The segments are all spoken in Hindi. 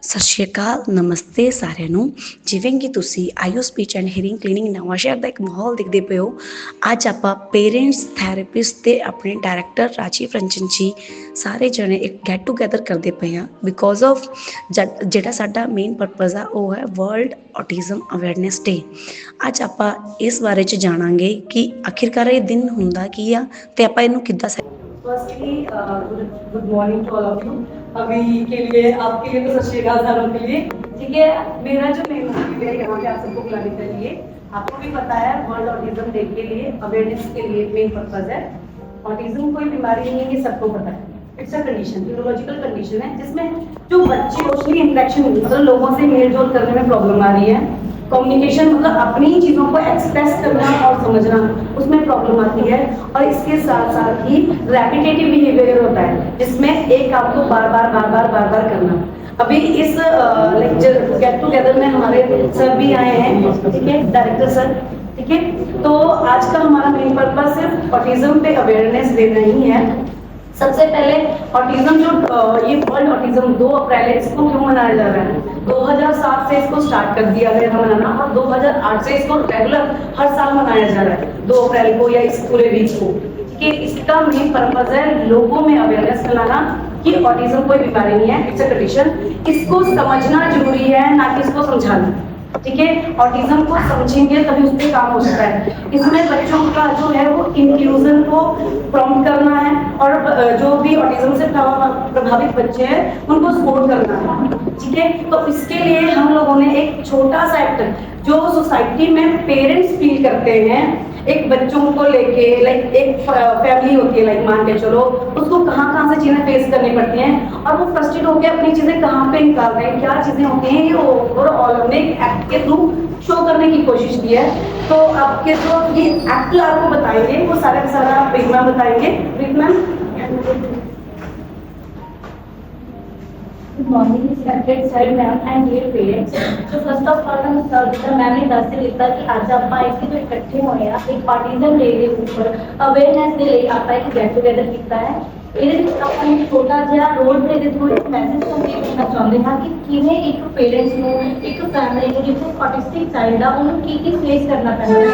ਸਤਿ ਸ਼੍ਰੀ ਅਕਾਲ, ਨਮਸਤੇ ਸਾਰਿਆਂ ਨੂੰ। ਜਿਵੇਂ ਕਿ ਤੁਸੀਂ IO speech and hearing clinic Nawanshahr ਦਾ ਇੱਕ ਮਾਹੌਲ ਦੇਖਦੇ ਪਏ ਹੋ। ਅੱਜ ਆਪਾਂ ਪੇਰੈਂਟਸ ਥੈਰੇਪਿਸਟ ਤੇ ਆਪਣੇ ਡਾਇਰੈਕਟਰ ਰਾਜੀਵ ਰੰਜਨ ਜੀ ਸਾਰੇ ਜਣੇ ਇੱਕ ਗੈਟ ਟੂਗੈਦਰ ਕਰਦੇ ਪਏ ਹਾਂ ਬਿਕੋਜ਼ ਆਫ ਜਿਹੜਾ ਸਾਡਾ ਮੇਨ ਪਰਪਸ ਆ ਉਹ ਹੈ ਵਰਲਡ ਔਟਿਜ਼ਮ ਅਵੇਅਰਨੈਸ ਡੇ। ਅੱਜ ਆਪਾਂ ਇਸ ਬਾਰੇ 'ਚ ਜਾਣਾਂਗੇ ਕਿ ਆਖਿਰਕਾਰ ਇਹ ਦਿਨ ਹੁੰਦਾ ਕੀ ਆ ਤੇ ਆਪਾਂ ਇਹਨੂੰ ਕਿੱਦਾਂ firstly good morning to all of you. अभी के लिए आपके लिए तो सत श्री अकाल सारों के लिए, ठीक है। मेरा जो मेन मोटिव है यहाँ पे आप सबको बुलाने के लिए, आपको भी पता है वर्ल्ड ऑटिज्म डे के लिए अवेयरनेस के लिए मेन पर्पज है। ऑटिज्म कोई बीमारी नहीं है, ये सबको पता है। It's a condition, neurological condition है जिसमें जो बच्चे सोशली इंटरेक्शन मतलब लोगों से मेल जोल करने में प्रॉब्लम आ रही है। कम्युनिकेशन मतलब अपनी चीज़ों को एक्सप्रेस करना और समझना, उसमें प्रॉब्लम आती है। और इसके साथ साथ ही रैपिटेटिव बिहेवियर होता है जिसमें एक काम को बार बार करना। अभी इस लेक्चर गेट टूगेदर में हमारे सर भी आए हैं, ठीक है, डायरेक्टर सर, ठीक है। तो आज का हमारा मेन पर्पज सिर्फ ऑटिज्म पे अवेयरनेस देना ही है। सबसे पहले ऑटिज्म जो ये वर्ल्ड ऑटिज्म 2 अप्रैल इसको क्यों मनाया जा रहा है? 2007 से इसको स्टार्ट कर दिया गया था मनाना और 2008 से इसको रेगुलर हर साल मनाया जा रहा है 2 अप्रैल को या इस पूरे वीक को, ठीक है। इसका मेन पर्पज है लोगों में अवेयरनेस फैलाना कि ऑटिज्म कोई बीमारी नहीं है, इट्स अ कंडीशन। इसको समझना जरूरी है, ना कि इसको समझाना, ठीक है। ऑटिज्म को समझेंगे तभी उस पर काम हो सकता है। इसमें बच्चों का जो है वो इंक्लूजन को प्रॉम्प्ट करना है और जो भी ऑटिज्म से प्रभावित बच्चे हैं उनको सपोर्ट करना है, ठीक है। तो इसके लिए हम लोगों ने एक छोटा सा एक्ट जो सोसाइटी में पेरेंट्स फील करते हैं, एक बच्चों को लेके लाइक एक फैमिली होती है, लाइक मान के चलो उसको कहाँ से चीजें फेस करनी पड़ती हैं और वो फ्रस्ट्रेट होकर अपनी चीजें कहाँ पे निकाल रहे हैं, क्या चीजें होती हैं, ये ओवरऑल हमने एक एक्ट के थ्रू शो करने की कोशिश की है। तो आपके जो ये एक्ट आपको बताएंगे वो सारा का सारा ब्रीफ मैम बताएंगे। Brief ma'am. Good morning, respected sir, ma'am and dear parents. So first of all, हम सर मैम ने दस ਦਿੱਤਾ ਕਿ ਅੱਜ ਆਪਾਂ ਇੱਥੇ ਜੋ ਇਕੱਠੇ ਹੋਏ ਆ ਇੱਕ ऑटिज्म डे ਦੇ ਉੱਪਰ ਅਵੇਅਰਨੈਸ ਦੇ ਲਈ ਆਪਾਂ ਇੱਕ ਗੈਟ ਟੂਗੇਦਰ ਕੀਤਾ ਹੈ। ਇਹਦੇ ਵਿੱਚ ਆਪਾਂ ਇੱਕ ਛੋਟਾ ਜਿਹਾ ਰੋਲ ਪਲੇ ਦੇ ਥਰੂ ਇੱਕ ਮੈਸੇਜ ਕਨਵੇ ਕਰਨਾ ਚਾਹੁੰਦੇ ਹਾਂ ਕਿ ਕਿਵੇਂ ਇੱਕ ਪੇਰੈਂਟਸ ਨੂੰ ਇੱਕ ਫੈਮਿਲੀ ਨੂੰ ਜਿੱਥੇ ਔਟਿਸਟਿਕ ਚਾਈਲਡ ਆ ਉਹਨੂੰ ਕੀ ਫੇਸ ਕਰਨਾ ਪੈਂਦਾ ਹੈ,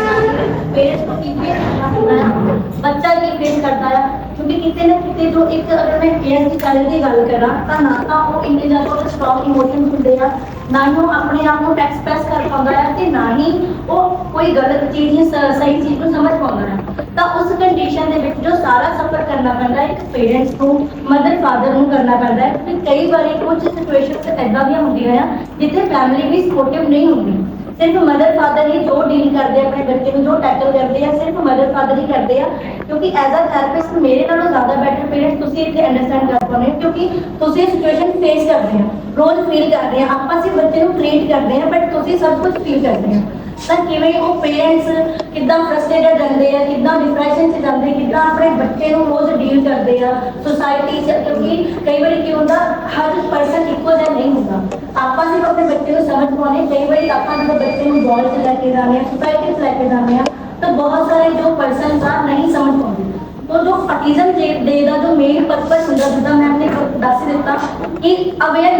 ਪੇਰੈਂਟਸ ਨੂੰ ਕੀ ਫੇਸ ਕਰਨਾ ਪੈਂਦਾ ਹੈ, ਬੱਚਾ ਕੀ ਫੇਸ ਕਰਦਾ ਹੈ। क्योंकि कितने ना कितने जो एक अगर मैं ASD चाइल्ड की गल करा तो ना तो वो इन्ने ज़्यादा स्ट्रॉन्ग इमोशनस होंगे हैं, ना ही वो अपने आप को एक्सप्रैस कर पाता है तो ना ही वो कोई गलत चीज़ या सही चीज़ को समझ पाता है। तो उस कंडीशन के जो सारा सफर करना पैंदा है एक पेरेंट्स को मदर फादर को करना पैंदा है। क्योंकि कई बार कुछ सिचुएशन इदा दी होंदियां हैं जिथे फैमिली भी सपोर्टिव नहीं होंगी, सिर्फ मदर फादर ही जो डील करते हैं अपने बच्चे को जो टैकल करते हैं सिर्फ मदर फादर ही करते हैं। क्योंकि एज अ थेरेपिस्ट मेरे नालों ज़्यादा बेटर पेरेंट्स तुसीं इत्थे अंडरस्टैंड कर पाते हैं क्योंकि तुसीं सिचुएशन फेस करते हैं, रोज फील करते हैं। आप सिर्फ बच्चे को ट्रीट करते हैं बट तुसीं सब कुछ फील करते हैं। तो किवें वो पेरेंट्स कितना फ्रस्ट्रेटेड रहते हैं, कितना डिप्रैशन से जाते हैं, कितना अपने बच्चे को रोज डील करते हैं सोसाइटी से। क्योंकि कई बार की होता हर पर्सन इक्वल जिहा नहीं होता। आप सिर्फ अपने बच्चे को समझ पाने, कई बार आप जो बच्चे को बॉल से लैके जाने सोसाइटी से लैके जाने तो बहुत सारे जो पर्सन का नहीं समझ पाते। तो जो ऑटिज्म डे का जो मेन पर्पज होंगे जिदा मैं अपने दस दिता कि अवेयर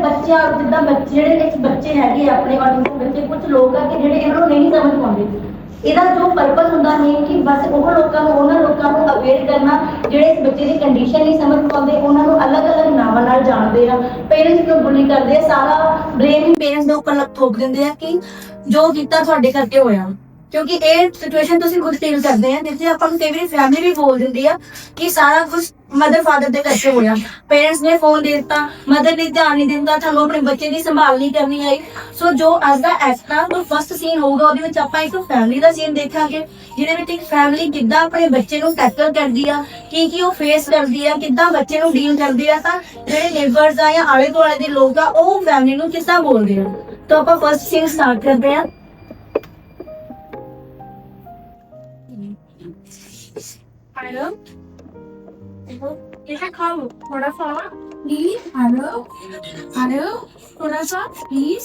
बच्चे जिदा बच्चे है अपने ऑटिज्म बच्चे कुछ लोग है कि जो इन्होंने नहीं समझ पाते। ਇਹਦਾ जो पर्पज होंदा है कि बस वो लोगों को अवेयर करना ਜਿਹੜੇ इस बच्चे की कंडीशन नहीं समझ पाते, उन्होंने अलग अलग नावां नाल जानते हैं। पेरेंट्स क्यों बुली करते हैं, सारा ब्लेम ही पेरेंट्स के ऊपर थोप देंगे हैं कि जो किया तुहाडे करके होया। क्योंकि ये सिचुएशन तुसीं खुद फील करते हैं जिससे अपन कई बार फैमिली भी बोल देती है कि सारा कुछ मदर फादर के करके होया। पेरेंट्स ने फोन दे दिता, मदर ने ध्यान नहीं दिता, थानू अपने बच्चे की संभाल नहीं करनी आई। सो जो अज का एक्ट है जो फर्स्ट सीन होगा ਉਹਦੇ ਵਿੱਚ ਆਪਾਂ ਇੱਕ फैमिली का सीन देखांगे ਜਿਹਦੇ ਵਿੱਚ ਇੱਕ फैमिली किद्दां अपने बच्चे ਨੂੰ टैकल करदी आ, की ਉਹ फेस करदी आ, किद्दां बच्चे ਨੂੰ डील करदी आ, ਤਾਂ ਜਿਹੜੇ ਨੇਬਰਸ ਆ ਜਾਂ ਆਲੇ ਦੁਆਲੇ ਦੇ ਲੋਕ ਆ ਉਹ फैमिली ਨੂੰ ਕਿੱਦਾਂ ਬੋਲਦੇ ਆ। तो ਆਪਾਂ फर्स्ट सीन स्टार्ट करते हैं। हेलो ये कम थोड़ा सा प्लीज। हेलो थोड़ा सा प्लीज।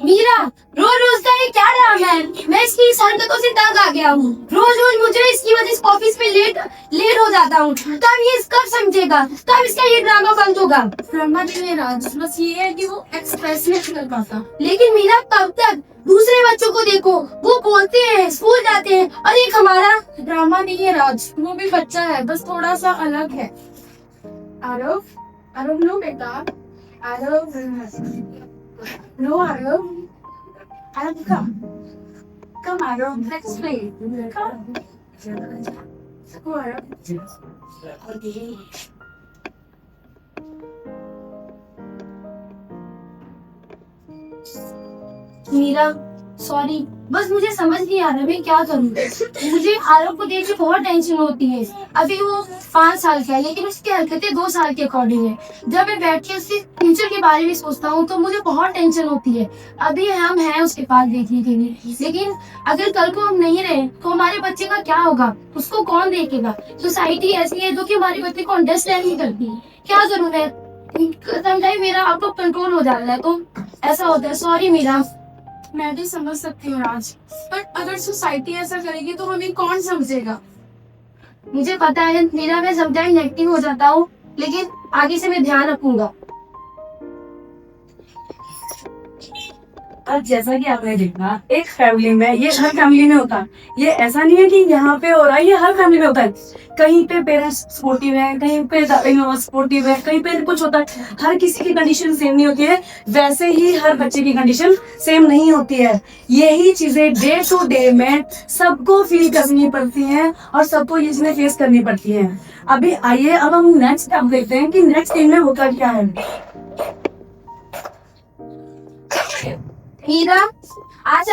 मीरा रोज का ये क्या ड्रामा है? मैं इसकी हरकतों से तंग आ गया हूँ। रोज मुझे इसकी वजह से ऑफिस में लेट हो जाता बताता हूँ, तब ये कब समझेगा, तब इसका ये ड्रामा बंद होगा। ड्रामा नहीं है राज, बस ये है कि वो एक्सप्रेस नहीं कर पाता। लेकिन मीरा कब तक? दूसरे बच्चों को देखो, वो बोलते हैं, स्कूल जाते हैं, और एक हमारा। ड्रामा नहीं है राज, वो भी बच्चा है, बस थोड़ा सा अलग है। आरव, आरव नो बेटा, Aarav no, Aarav Aarav come Aarav, let's play, come Aarav. Meera sorry, बस मुझे समझ नहीं आ रहा मैं क्या करूँ। मुझे आरव को देख के बहुत टेंशन होती है। अभी वो 5 साल का है, लेकिन उसकी हरकतें 2 साल के अकॉर्डिंग है। जब मैं बैठ के उसके फ्यूचर के बारे में सोचता हूँ तो मुझे बहुत टेंशन होती है। अभी हम हैं उसके पास देखने के लिए, लेकिन अगर कल को हम नहीं रहे तो हमारे बच्चे का क्या होगा? उसको कौन देखेगा? सोसाइटी ऐसी है जो कि हमारे बच्चे को अंडरस्टैंड नहीं करती। क्या जरूरत है? समटाइम मेरा आउट ऑफ कंट्रोल हो जाता है, तो ऐसा होता है। सॉरी मीरा। मैं भी समझ सकती हूँ राज, पर अगर सोसाइटी ऐसा करेगी तो हमें कौन समझेगा? मुझे पता है मीरा, मैं समटाइम नेगेटिव हो जाता हूँ, लेकिन आगे से मैं ध्यान रखूंगा। अब जैसा कि आपने देखा, एक फैमिली में, ये हर फैमिली में होता है, ये ऐसा नहीं है कि यहाँ पे हो रहा है, ये हर फैमिली में होता है। कहीं पे पेरेंट्स सपोर्टिव है, कहीं पे सपोर्टिव है, कहीं पे कुछ होता है। हर किसी की कंडीशन सेम नहीं होती है, वैसे ही हर बच्चे की कंडीशन सेम नहीं होती है। यही चीजें डे टू डे में सबको फील करनी पड़ती हैं और सबको ये चीजें फेस करनी पड़ती हैं। अभी आइए, अब हम नेक्स्ट स्टेप देखते हैं कि नेक्स्ट दिन में होता क्या है। मीरा, आज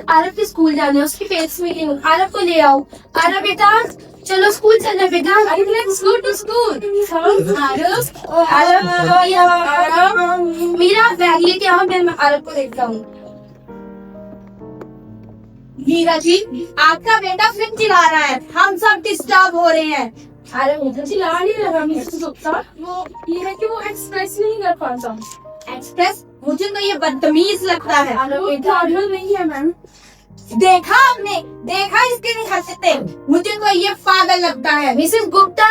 आरव के स्कूल जाना है, उसकी पेरेंट्स मीटिंग। आरव को ले आओ। आरव बेटा, चलो स्कूल चलना बेटा। Let's go to school. Aarav, Meera bag लेके आओ, मैं आरव को देखता हूँ। मीरा जी, आपका बेटा फिर चिल्ला रहा है, हम सब डिस्टर्ब हो रहे हैं। आरव मुझे चिल्ला नहीं रहा, वो ये है कि वो एक्सप्रेस नहीं कर पाता। एक्सप्रेस, मुझे तो ये बदतमीज लगता है। वो पागल नहीं है मैम। देखा आपने, देखा इसके नहीं हंसते, मुझे तो ये पागल लगता है। मिसेस गुप्ता,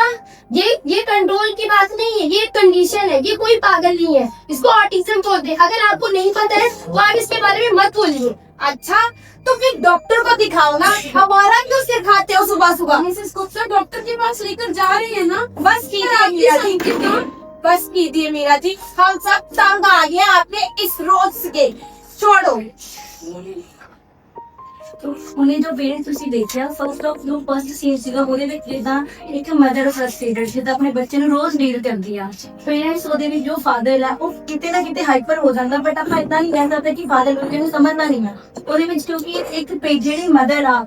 ये कंट्रोल की बात नहीं है, ये कंडीशन है, ये कोई पागल नहीं है, इसको ऑटिज्म बोलते हैं। अगर आपको नहीं पता है तो आप इसके बारे में मत बोलिए। अच्छा, तो फिर डॉक्टर को दिखाओ ना, हमारा क्यों सिर खाते हो सुबह सुबह? मिसेस गुप्ता डॉक्टर के पास लेकर जा रही है ना। बस कीजिए मीरा जी, बस कीजिए मीरा जी, हम सब तंग आ गए आपने इस रोज से। छोड़ो। ਉਹਨੇ ਜੋ ਪੇਰੈਂਟਸ ਤੁਸੀਂ ਦੇਖਿਆ, ਫਸਟ ਆਫ ਜੋ ਫਸਟ ਸੀਨ ਸੀਗਾ, ਉਹਦੇ ਵਿੱਚ ਜਿੱਦਾਂ ਇੱਕ ਮਦਰ ਫਰਸਟ੍ਰੇਟਡ ਜਿੱਦਾਂ ਆਪਣੇ ਬੱਚੇ ਨੂੰ ਰੋਜ਼ ਡੀਲ ਕਰਦੀ ਆ। ਪੇਰੈਂਟਸ ਉਹਦੇ ਵਿੱਚ ਜੋ ਫਾਦਰ ਆ ਉਹ ਕਿਤੇ ਨਾ ਕਿਤੇ ਹਾਈਪਰ ਹੋ ਜਾਂਦਾ, ਬਟ ਆਪਾਂ ਇਦਾਂ ਨਹੀਂ ਕਹਿ ਸਕਦੇ ਕਿ ਫਾਦਰ ਨੂੰ ਇਹਨੂੰ ਸਮਝਣਾ ਨਹੀਂ ਆ। ਉਹਦੇ ਵਿੱਚ ਕਿਉਂਕਿ ਇੱਕ ਜਿਹੜੀ ਮਦਰ ਆ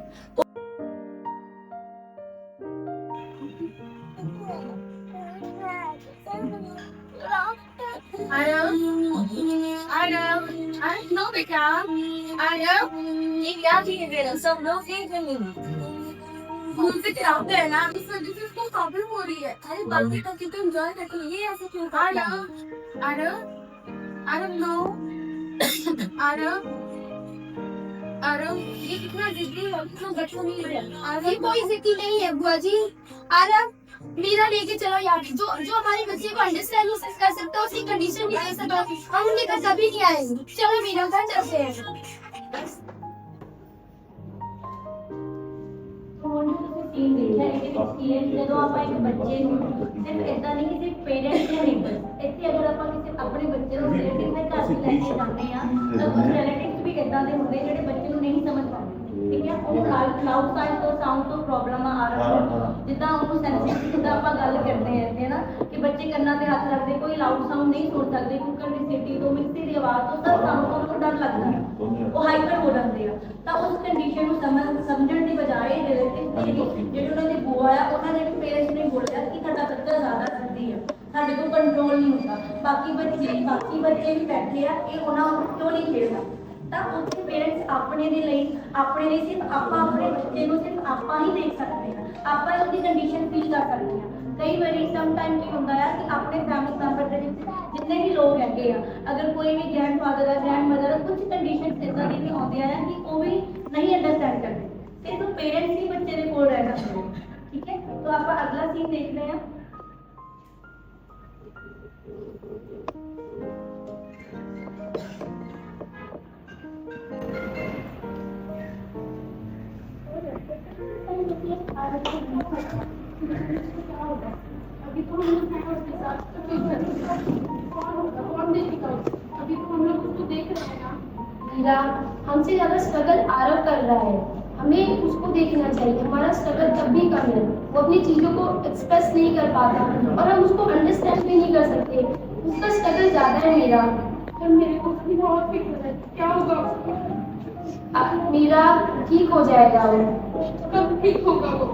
नो बेटा, ये क्या चीज है? सब लोग एक मुझसे चाहते हैं ना, इस वजह से इसको प्रॉब्लम हो रही है। अरे बाकी तो कितना एंजॉय करते हैं, ये ऐसे क्यों? आरव नो, आरव ये कितना जिद्दी है, कितना बचपनी है। ये कोई जिद्दी नहीं है बुआ जी। आरव, मीरा लेके चलो यार, जो हमारे बच्चे को अंडरस्टैंड नहीं कर सकता, उसकी कंडीशन नहीं दे सकता, हम उनके घर कभी नहीं आएंगे। चलो मीरा, घर चलते हैं। ਜਦੋਂ ਆਪਾਂ ਇੱਕ ਬੱਚੇ ਨੂੰ ਸਿਰਫ ਇਦਾਂ ਨਹੀਂ ਕਿ ਸਿਰਫ ਪੇਰੈਂਟਸ ਨੂੰ ਨਹੀਂ, ਇੱਥੇ ਅਗਰ ਆਪਾਂ ਕਿਸੇ ਆਪਣੇ ਬੱਚੇ ਨੂੰ ਰਿਲੇਟਿਵ ਦੇ ਘਰ ਵੀ ਲੈ ਕੇ ਜਾਂਦੇ ਆ ਤਾਂ ਕੁਝ ਰਿਲੇਟਿਵਸ ਵੀ ਇਦਾਂ ਦੇ ਹੁੰਦੇ ਜਿਹੜੇ ਬੱਚੇ ਨੂੰ ਨਹੀਂ ਸਮਝ ਪਾਉਂਦੇ। ਠੀਕ ਹੈ, ਉਹਨੂੰ ਲਾਊਡ ਸਾਈਡ ਤੋਂ ਸਾਊਂਡ ਤੋਂ ਪ੍ਰੋਬਲਮ ਆ ਰਹੀ ਹੈ, ਜਿੱਦਾਂ ਉਹਨੂੰ ਸੈਂਸਿਟਿਵ ਜਿੱਦਾਂ ਆਪਾਂ ਗੱਲ ਕਰਦੇ ਹਾਂ ਨਾ ਕਿ ਬੱਚੇ ਕੰਨਾਂ ਤੇ ਹੱਥ ਰੱਖਦੇ, ਕੋਈ ਲਾਊਡ ਸਾਊਂਡ ਨਹੀਂ ਸੁਣ ਸਕਦੇ, ਕੁੱਕਰ ਦੀ ਸੀਟੀ ਤੋਂ, ਮਿਕਸੀ ਦੀ ਆਵਾਜ਼ ਤੋਂ, ਸਭ ਸਾਊਂਡ ਤੋਂ ਉਹਨੂੰ ਡਰ ਲੱਗਦਾ ਹੈ, ਉਹ ਹਾਈਪਰ ਹੋ ਜਾਂਦੇ ਆ। ਤਾਂ ਉਸ ਕੰਡੀਸ਼ਨ ਨੂੰ ਸਮਝਣ ਦੀ ਬਜਾਏ ਰਿਲੇਟਿਵ ਜਿਹੜੇ ਉਹਨਾਂ ਦੇ ਬੂਆ ਆ, ਉਹਨਾਂ ਦੇ ਵੀ ਪੇਰੈਂਟਸ ਨੇ ਬੋਲਿਆ ਕਿ ਸਾਡਾ ਬੱਚਾ ਜ਼ਿਆਦਾ ਸਿੱਧੀ ਆ, ਸਾਡੇ ਕੋਲ ਕੰਟਰੋਲ ਨਹੀਂ ਹੁੰਦਾ, ਬਾਕੀ ਬੱਚੇ ਵੀ ਬੈਠੇ ਆ, ਇਹ ਉਹਨਾਂ ਨੂੰ ਕਿਉਂ ਨਹੀਂ ਖੇਡਦਾ। ਤਾਂ ਉੱਥੇ ਪੇਰੈਂਟਸ ਆਪਣੇ ਲਈ ਸਿਰਫ ਆਪਾਂ ਆਪਣੇ ਬੱਚੇ ਨੂੰ ਸਿਰਫ ਆਪਾਂ ਹੀ ਦੇਖ ਸਕਦੇ ਹਾਂ, ਆਪਾਂ ਹੀ ਉਹਦੀ ਕੰਡੀਸ਼ਨ ਫੀਲ ਕਰ ਸਕਦੇ ਹਾਂ। ਕਈ ਵਾਰੀ ਸਮਟਾਈਮ ਕੀ ਹੁੰਦਾ ਆ ਕਿ ਆਪਣੇ ਫੈਮਿਲੀ ਮੈਂਬਰ ਦੇ ਵਿੱਚ ਜਿੰਨੇ ਵੀ ਲੋਕ ਹੈਗੇ ਆ, ਅਗਰ ਕੋਈ ਵੀ ਗ੍ਰੈਂਡਫਾਦਰ ਆ, ਗ੍ਰੈਂਡਮਦਰ ਆ, ਕੁਝ ਕੰਡੀਸ਼ਨ ਇੱਦਾਂ ਦੀ ਵੀ ਆਉਂਦੀਆਂ ਆ ਕਿ ਉਹ ਵੀ ਨਹੀਂ ਅੰਡਰਸਟੈਂਡ ਕਰਦੇ, ਸਿਰਫ ਪੇਰੈਂਟਸ ਹੀ ਬੱਚੇ ਦੇ ਕੋਲ ਰਹਿ ਸਕਦੇ। ਠੀਕ ਹੈ। तो आप अगला सीन देख रहे हैं। अभी तो हम लोग हैं उसके साथ, तो फिर कौन होगा, कौन देखेगा उसको? अभी तो हम लोग उसको देख रहे हैं ना। मीरा, हमसे ज्यादा स्ट्रगल आरव कर रहा है, हमें उसको देखना चाहिए। हमारा स्ट्रगल तब भी कम है, वो अपनी चीजों को एक्सप्रेस नहीं कर पाता और हम उसको अंडरस्टैंड भी नहीं कर सकते। उसका स्ट्रगल ज्यादा है मीरा। तो मेरे को भी बहुत फिक्र है, क्या होगा उसको? मीरा, ठीक हो जाएगा वो। कब ठीक होगा वो?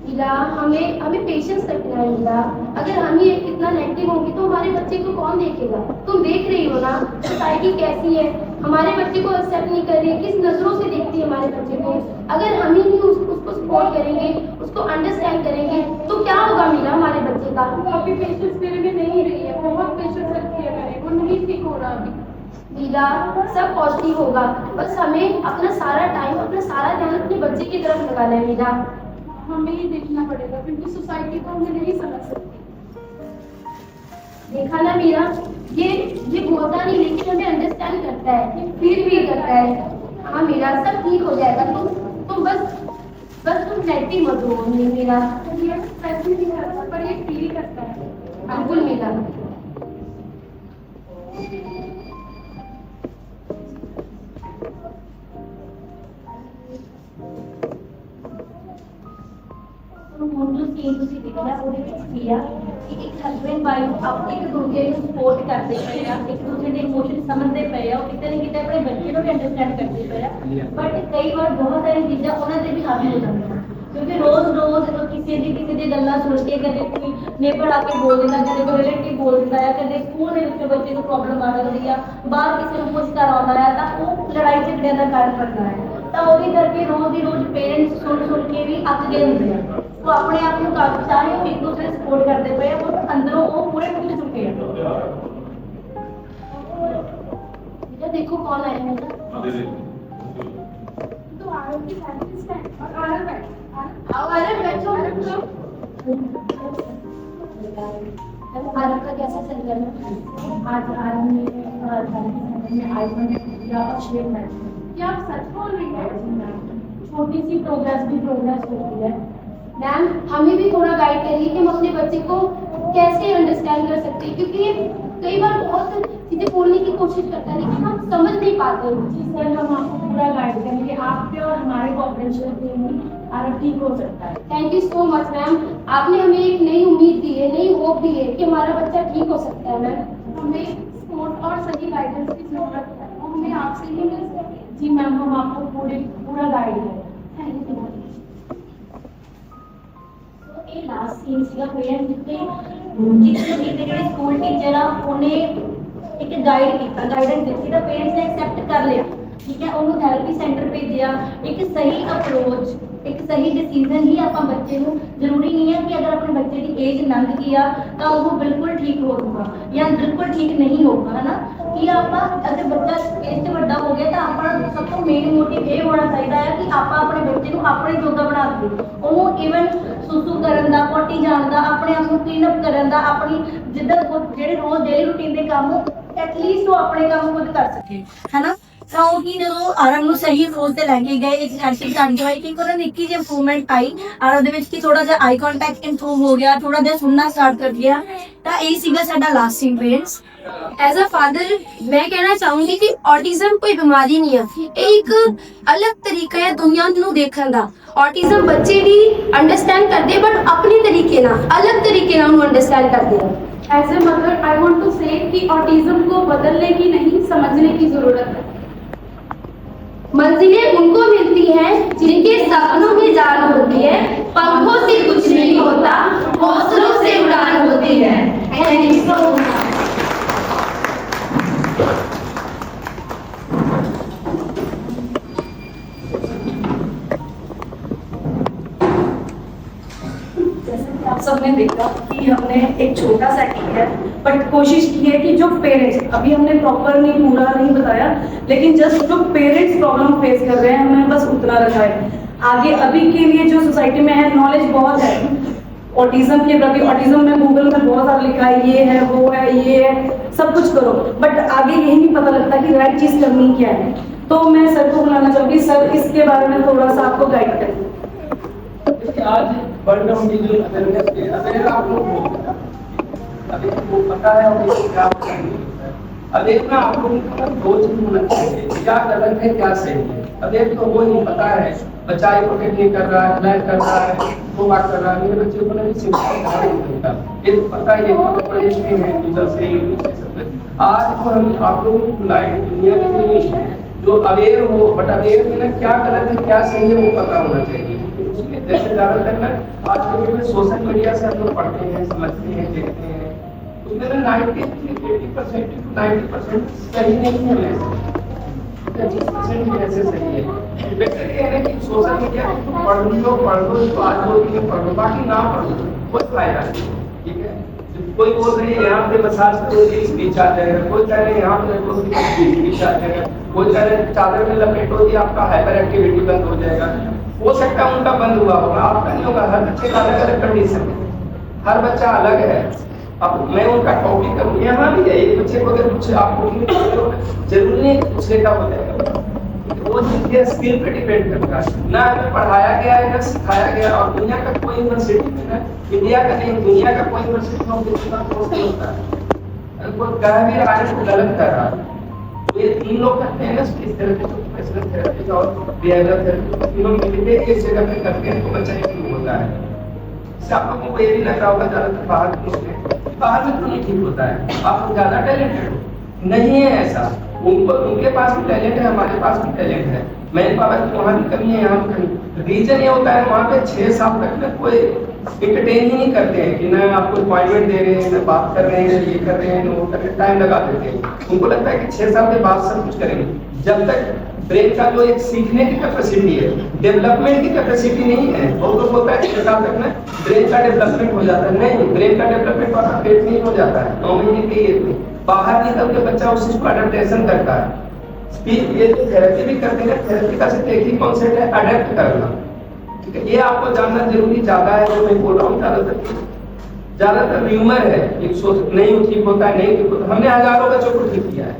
मीरा, हमें पेशेंस रखना है मीरा। अगर हम ही इतना नेगेटिव होंगे तो हमारे बच्चे को कौन देखेगा? तुम देख रही हो ना सोसाइटी कैसी है, हमारे बच्चे को एक्सेप्ट नहीं कर रही है, किस नजरों से देखती है हमारे बच्चे को। अगर हम ही नहीं उसको सपोर्ट करेंगे, उसको अंडरस्टैंड करेंगे तो क्या होगा मीरा हमारे बच्चे का? अभी पेशेंस मेरे में नहीं रही है, बहुत पेशेंस रखी है मैंने, वो नहीं ठीक हो रहा अभी। मीरा, सब पॉजिटिव होगा, बस हमें अपना सारा टाइम, अपना सारा ध्यान अपने बच्चे की तरफ लगाना है मीरा। हमें ही देखना पड़ेगा क्योंकि सोसाइटी को हमें नहीं समझ सकती। देखा ना मीरा, ये बोलता नहीं लेकिन हमें अंडरस्टैंड करता है, फील भी करता है। हाँ मीरा, सब ठीक हो जाएगा। तुम बस तुम नेगेटिव मत हो मीरा। ये एक्सप्रेस नहीं करता पर ये फील करता है। बिल्कुल मीरा। ਹੁਣ ਜੋ ਸੀਨ ਤੁਸੀਂ ਦੇਖਿਆ ਉਹਦੇ ਵਿੱਚ ਕੀ ਆ ਕਿ ਇੱਕ ਹਸਬੈਂਡ ਵਾਈਫ ਇੱਕ ਦੂਜੇ ਨੂੰ ਸਪੋਰਟ ਕਰਦੇ ਪਏ ਆ, ਇੱਕ ਦੂਜੇ ਦੇ ਇਮੋਸ਼ਨ ਸਮਝਦੇ ਪਏ ਆ, ਉਹ ਕਿਤੇ ਨਾ ਕਿਤੇ ਆਪਣੇ ਬੱਚੇ ਨੂੰ ਵੀ ਅੰਡਰਸਟੈਂਡ ਕਰਦੇ ਪਏ ਆ। ਬਟ ਕਈ ਵਾਰ ਬਹੁਤ ਸਾਰੀਆਂ ਚੀਜ਼ਾਂ ਉਹਨਾਂ ਤੇ ਵੀ ਹਾਵੀ ਹੋ ਜਾਂਦੀਆਂ ਕਿਉਂਕਿ ਰੋਜ਼ ਕਿਸੇ ਦੀ ਗੱਲਾਂ ਸੁਣ ਕੇ ਕਦੇ ਕੋਈ ਨੇਬਰ ਆ ਕੇ ਬੋਲ ਦਿੰਦਾ, ਕਦੇ ਕੋਈ ਰਿਲੇਟਿਵ ਬੋਲ ਦਿੰਦਾ ਆ, ਕਦੇ ਸਕੂਲ ਦੇ ਵਿੱਚ ਬੱਚੇ ਨੂੰ ਪ੍ਰੋਬਲਮ ਆ ਜਾਂਦੀ ਆ, ਬਾਹਰ ਕਿਸੇ ਨੂੰ ਪੁੱਛ ਕਰ ਆਉਂਦਾ ਆ ਤਾਂ ਉਹ ਲੜਾਈ ਝਗੜਿਆਂ ਦਾ ਕਾਰਨ ਬਣਦਾ ਹੈ। ਤਾਂ ਉਹਦੇ ਕਰਕੇ ਰੋਜ਼ ਦੀ ਰੋਜ਼ ਪੇਰੈਂਟਸ ਸੁਣ ਕੇ ਵੀ ਅੱਕ ਗਏ ਹੁੰਦੇ ਆ। ਉਹ ਆਪਣੇ ਆਪ ਨੂੰ ਕਾਫੀ ਸਾਰੇ ਇੱਕ ਦੂਸਰੇ ਸਪੋਰਟ ਕਰਦੇ ਪਏ ਆ, ਉਹ ਅੰਦਰੋਂ ਉਹ ਪੂਰੇ ਟੁੱਟ चुके हैं। बेटा देखो कौन आया है। तो आरव की फैमिली इस टाइम और आरव है, अरे बैठो। आरव का कैसा चल रहा है? आज आरव ने आईफोन या शेयर मैच क्या आप सच बोल रही हैं? छोटी सी प्रोग्रेस भी प्रोग्रेस होती है। मैम, हमें भी थोड़ा गाइड करिए कि हम अपने बच्चे को कैसे अंडरस्टैंड कर सकते हैं, क्योंकि ये कई बार बहुत चीजें बोलने की कोशिश करता है लेकिन हम समझ नहीं पाते। जी सर, हम आपको पूरा गाइड करेंगे, आपके और हमारे कोऑपरेशन से ही आरव ठीक हो सकता है। Thank you so much ma'am, आपने हमें एक नई उम्मीद दी है, नई होप दी है कि हमारा बच्चा ठीक हो सकता है। मैम, हमें सपोर्ट और सही गाइडेंस की जरूरत है, वो हमें आपसे ही मिल सकती है। जी मैम, हम आपको पूरा गाइड करेंगे। Thank you. ਇਹ ਲਾਸਟ ਸੀਨ ਸੀਗਾ ਪੇਰੈਂਟਸ ਜਿੱਥੇ ਜਿਹੜੇ ਸਕੂਲ ਟੀਚਰ ਆ ਉਹਨੇ ਇੱਕ ਗਾਈਡ ਕੀਤਾ, ਗਾਈਡੈਂਸ ਦਿੱਤੀ ਤਾਂ ਪੇਰੈਂਟਸ ਨੇ ਐਕਸੈਪਟ ਕਰ ਲਿਆ, ਠੀਕ ਹੈ। ਉਹਨੂੰ ਥੈਰੇਪੀ ਸੈਂਟਰ ਭੇਜਿਆ, ਇੱਕ ਸਹੀ ਅਪਰੋਚ, ਇੱਕ ਸਹੀ ਡਿਸੀਜ਼ਨ ਹੀ ਆਪਾਂ ਬੱਚੇ ਨੂੰ, ਜ਼ਰੂਰੀ ਨਹੀਂ ਹੈ ਕਿ ਅਗਰ ਆਪਣੇ ਬੱਚੇ ਦੀ ਏਜ ਲੰਘ ਗਈ ਆ ਤਾਂ ਉਹ ਬਿਲਕੁਲ ਠੀਕ ਹੋਊਗਾ ਜਾਂ ਬਿਲਕੁਲ ਠੀਕ ਨਹੀਂ ਹੋਊਗਾ, ਹੈ ਨਾ। ਕਿ ਆਪਾਂ ਅਗਰ ਬੱਚਾ ਏਜ 'ਚ ਵੱਡਾ ਹੋ ਗਿਆ ਤਾਂ ਆਪਣਾ ਸਭ ਤੋਂ ਮੇਨ ਮੋਟਿਵ ਇਹ ਹੋਣਾ ਚਾਹੀਦਾ ਹੈ ਕਿ ਆਪਾਂ ਆਪਣੇ ਬੱਚੇ ਨੂੰ ਆਪਣੇ ਜੋਗਾ ਬਣਾ ਦਈਏ। ਉਹਨੂੰ ਈਵਨ ਸੁਸੂ ਕਰਨ ਦਾ, ਪੋਟੀ ਜਾਣ ਦਾ, ਆਪਣੇ ਆਪ ਨੂੰ ਕਲੀਨ ਅਪ ਕਰਨ ਦਾ, ਆਪਣੀ ਜਿੱਦਾਂ ਜਿਹੜੇ ਰੋਜ਼ ਡੇਲੀ ਰੂਟੀਨ ਦੇ ਕੰਮ ਐਟਲੀਸਟ ਉਹ ਆਪਣੇ ਕੰਮ ਖੁਦ ਕਰ ਸਕੇ, ਹੈ ਨਾ। ਤਾਂ ਉਹ ਕੀ ਜਦੋਂ ਆਰਵ ਨੂੰ ਸਹੀ ਅਪਰੋਚ ਤੇ ਲੈ ਕੇ ਗਏ, ਇੱਕ ਸੈਸ਼ਨ ਜਾਣ ਕੇ ਹੋਏ ਕਿ ਉਹਨਾਂ ਨੇ ਨਿੱਕੀ ਜਿਹੀ ਇੰਪਰੂਵਮੈਂਟ ਆਈ ਆਰਵ ਦੇ ਵਿੱਚ ਕਿ ਥੋੜਾ ਜਿਹਾ ਆਈ ਕੰਟੈਕਟ ਇੰਪਰੂਵ ਹੋ ਗਿਆ, ਥੋੜਾ ਜਿਹਾ ਸੁਣਨਾ ਸਟਾਰਟ ਕਰ ਦਿਆ। ਤਾਂ ਇਹ ਸੀਗਾ ਸਾਡਾ last scene parents. As a father मैं कहना चाहूंगी कि ऑटिज्म कोई बीमारी नहीं है, ये एक अलग तरीका है दुनिया ਨੂੰ ਦੇਖਣ ਦਾ। ऑटिज्म ਬੱਚੇ ਵੀ अंडरस्टैंड ਕਰਦੇ बट अपने तरीके ਨਾਲ, अलग तरीके ਨਾਲ ਉਹਨੂੰ अंडरस्टैंड ਕਰਦੇ हैं। As a mother I want to say कि ऑटिज्म को बदलने की नहीं, समझने की जरूरत है। मंजिलें उनको मिलती हैं जिनके सपनों में जान होती है, पंखों से कुछ नहीं होता, हौसलों से उड़ान होती है। Thank you so much. आप सबने देखा कि हमने एक छोटा सा किया है बट कोशिश की है कि जो पेरेंट्स, अभी हमने प्रॉपर नहीं पूरा नहीं बताया लेकिन जस्ट जो पेरेंट्स प्रॉब्लम फेस कर रहे हैं हमने बस उतना रखा है। आगे अभी के लिए जो सोसाइटी में है नॉलेज बहुत है ऑटिज्म के प्रति, ऑटिज्म में गूगल में बहुत सारा लिखा है, ये है, वो है, ये है, सब कुछ करो, बट आगे यही नहीं पता लगता कि राइट चीज करनी क्या है। तो मैं सर को बुलाना चाहूंगी, सर इसके बारे में थोड़ा सा आपको गाइड करें। आज बर्नआउट की जो अवेयरनेस है, अगर आप लोग को अभी आपको पता है और क्या अब एक ना आप लोगों को दो चीज होना चाहिए, क्या गलत है क्या सही है। अब एक तो वो नहीं पता है, बच्चा एक पॉकेट नहीं कर रहा है, फ्लैट कर रहा है, वो बात कर रहा है, मेरे बच्चे को नहीं सिखाया नहीं होता, ये तो पता है, ये प्रदेश में है दूसरा से सब। आज तो हम आप लोगों को लाइट दुनिया में नहीं है जो अवेयर हो, बट अवेयर में ना क्या गलत है क्या सही है वो पता होना चाहिए। जैसे ज्यादातर ना आज के डेट में सोशल मीडिया से हम लोग पढ़ते हैं, समझते हैं, देखते हैं, उसमें ना 80% to 90% सही नहीं है, 20% भी ऐसे सही है। बेटर ये है कि सोशल मीडिया पढ़ लो तो आज दो दिन पढ़ लो, बाकी ना पढ़ो, कोई फायदा नहीं, ठीक है। कोई बोल रहे हैं यहाँ पे मसाज करो स्पीच आ जाएगा, कोई कह रहे हैं यहाँ पे स्पीच आ जाएगा, कोई कह रहे हैं चादर में लपेटो जी आपका हाइपर एक्टिविटी बंद हो जाएगा। हो सकता है उनका बंद हुआ होगा, आपका नहीं होगा। हर बच्चे का अलग अलग कंडीशन है, हर बच्चा अलग है। अब मैं उनका कॉपी करूँ, यहाँ भी है, एक बच्चे को अगर कुछ आप जरूरी नहीं दूसरे का हो जाएगा, वो जिनके स्किल पे डिपेंड करता है। ना हमें पढ़ाया गया है ना सिखाया गया। और दुनिया का कोई यूनिवर्सिटी में ना, इंडिया का नहीं दुनिया का कोई यूनिवर्सिटी में कोर्स नहीं होता है। कोई कह भी रहा है तो गलत कर रहा है। तो ये तीन लोग करते हैं ना, स्पीच थेरेपी, प्रोफेशनल थेरेपी और बिहेवियर थेरेपी, तीनों मिलके एक जगह पे करते हैं तो बच्चा ठीक होता है। आप लोगों को ये भी लग रहा होगा ज्यादातर बाहर के लोग हैं, बाहर में क्यों नहीं ठीक होता है? आप लोग ज्यादा टैलेंटेड हो? नहीं है ऐसा। उनके पास भी टैलेंट है, हमारे पास भी टैलेंट है। मैन पावर की वहाँ भी कमी है, यहाँ भी कमी। रीजन ये होता है वहाँ पे 6 साल तक ना कोई इंटरटेन ही नहीं करते हैं कि ना आपको अपॉइंटमेंट दे रहे हैं, ना बात कर रहे हैं, ये कर रहे हैं, वो कर रहे हैं, टाइम लगा देते हैं। उनको लगता है कि 6 साल के बाद सब कुछ करेंगे। जब तक ब्रेन का जो एक सीखने की कैपेसिटी है, डेवलपमेंट की कैपेसिटी नहीं है। बहुत लोग होता है 6 साल तक ना ब्रेन का डेवलपमेंट हो जाता है। नहीं, ब्रेन का डेवलपमेंट वहाँ पेट नहीं हो जाता है, 9 महीने के एज में बाहर निकल के बच्चा उस चीज को अडेप्टेशन करता है। स्पीच ये जो थेरेपी भी करते हैं, थेरेपी का सिर्फ एक ही कॉन्सेप्ट है, अडेप्ट करना। ठीक है, ये आपको जानना जरूरी ज्यादा है। जो मैं बोल रहा हूँ ज्यादातर ह्यूमर है, एक सोच नहीं ठीक होता है, नहीं ठीक होता। हमने हजारों बच्चों को ठीक किया है,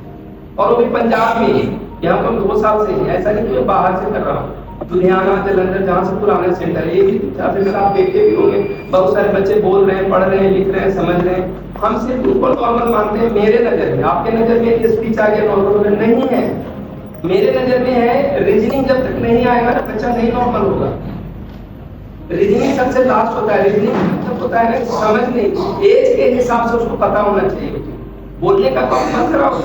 और वो भी पंजाब में ही। यहाँ पर 2 साल से ही, ऐसा नहीं कि मैं बाहर से कर रहा हूँ। लुधियाना, जलंधर, जहाँ से पुराने सेंटर है, ये भी आप देखते भी होंगे, बहुत सारे बच्चे बोल रहे हैं, पढ़ रहे हैं, लिख रहे हैं, समझ रहे हैं। हम सिर्फ बिल्कुल नॉर्मल मानते हैं मेरे नजर में। आपके नजर में ये स्पीच आ गया नॉर्मल नहीं है, मेरे नजर में है रीजनिंग जब तक नहीं आएगा ना बच्चा नहीं नॉर्मल होगा। रीजनिंग सबसे लास्ट होता है। रीजनिंग जब होता है ना समझ नहीं, एज के हिसाब से उसको पता होना चाहिए। बोलने का काम मत कराओ,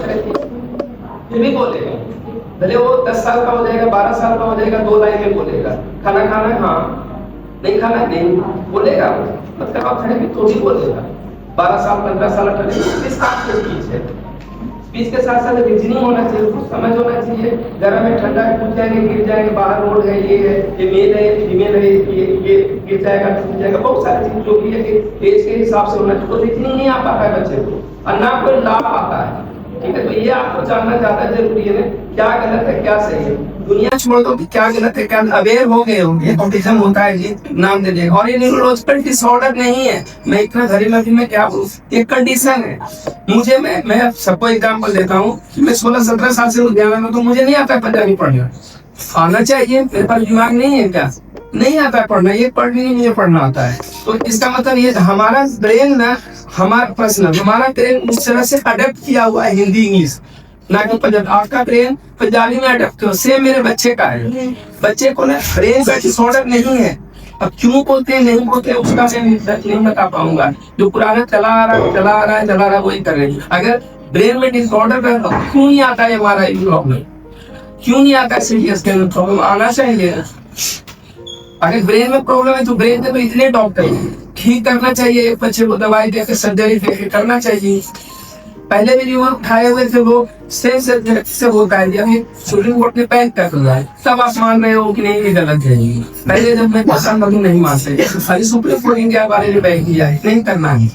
फिर भी बोलेगा, भले वो 10 साल का हो जाएगा, 12 साल का हो जाएगा, 2 लाइन में बोलेगा। खाना खाना है, हाँ, नहीं खाना नहीं बोलेगा, मत कराओ खड़े भी तो भी बोलेगा। 12 साल 15 साल 18 किस काम की स्पीच है? स्पीच के साथ साथ रीजनिंग होना चाहिए, उसको समझ होना चाहिए। गर्म है ठंडा है, कूद जाएंगे गिर जाएंगे, बाहर रोड है, ये है, ये मेल है, फीमेल है, ये गिर जाएगा टूट जाएगा, बहुत सारी चीज जो भी है एज के हिसाब से होना चाहिए। तो रीजनिंग नहीं आ पाता है बच्चे को, और ना कोई लाभ आता है। ठीक है, तो ये आपको जानना ज्यादा जरूरी है, क्या गलत है क्या सही है। दुनिया छोड़ दो, क्या गलत है क्या, अवेयर हो गए होंगे ऑटिज्म होता है जी, नाम दे देगा। और ये न्यूरोलॉजिकल डिसऑर्डर नहीं है, मैं इतना घरेलू लफ्ज में क्या बोलूं, ये कंडीशन है। मुझे मैं सबको एग्जांपल देता हूँ, मैं 16-17 साल से लुधियाना में, तो मुझे नहीं आता है पंजाबी पढ़ना। आना चाहिए, मेरे पास दिमाग नहीं है क्या? नहीं आता है पढ़ना, ये पढ़नी नहीं, मुझे पढ़ना आता है। तो इसका मतलब ये हमारा ब्रेन ना, हमारा पर्सनल हमारा ब्रेन उस तरह से अडेप्ट किया हुआ है हिंदी इंग्लिश, ना कि पंजाबी। आपका ब्रेन पंजाबी में अडेप्ट हो, सेम मेरे बच्चे का है। बच्चे को ना ब्रेन का डिसऑर्डर नहीं है। अब क्यों बोलते हैं नहीं बोलते उसका मैं नहीं बता पाऊंगा। जो पुराना चला आ रहा है वही कर रहे हैं। अगर ब्रेन में डिसऑर्डर है तो क्यों नहीं आता है हमारा प्रॉब्लम, क्यों नहीं आता है सीरियस प्रॉब्लम? आना चाहिए। अगर ब्रेन में प्रॉब्लम है तो ब्रेन के तो इतने डॉक्टर ठीक करना चाहिए, बच्चे को दवाई देकर सर्जरी देकर करना चाहिए। पहले भी जो उठाए हुए थे वो से होता है, अभी सुप्रीम कोर्ट ने पैक कर दिया है, तब आप मान रहे हो कि नहीं ये गलत है। पहले जब मैं पसंद नहीं मानते, अभी सुप्रीम कोर्ट इंडिया बारे में बैठ किया है, नहीं करना है।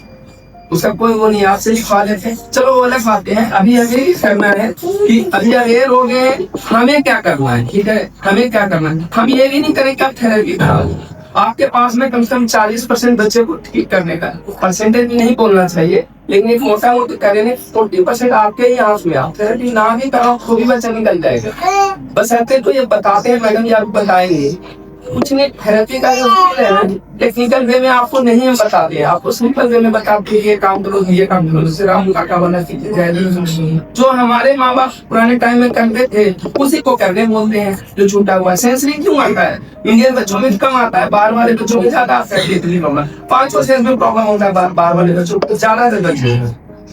उसका कोई वो नहीं, आपसे लिखवा लेते हैं, चलो वो अलग बातें हैं। अभी हमें करना है कि अभी अवेयर हो गए, हमें क्या करना है, ठीक है, हमें क्या करना है। हम ये भी नहीं करें कि आप थेरेपी कराओ, आपके पास में कम से कम 40% बच्चे को ठीक करने का, परसेंटेज भी नहीं बोलना चाहिए, लेकिन एक मोटा मोटी करेंगे 40% आपके ही हाथ में। आप थेरेपी ना भी कराओ तो भी बच्चा निकल जाएगा। बस ऐसे तो ये बताते हैं मैडम, ये आपको बताएंगे कुछ नहीं। थेरेपी का जो है ना, टेक्निकल वे में आपको नहीं हम बताते हैं, आपको सिंपल वे में बताते हैं ये काम करो, ये काम करो। जैसे राम काका वाला जो हमारे माँ बाप पुराने टाइम में करते थे उसी को करने बोलते हैं, जो छूटा हुआ है। सेंसरी क्यों आता है इंडियन बच्चों में, कम आता है, बाहर वाले बच्चों में ज्यादा आता है। प्रॉब्लम 5% में प्रॉब्लम होता है बाहर वाले बच्चों को, ज्यादा से बच्चे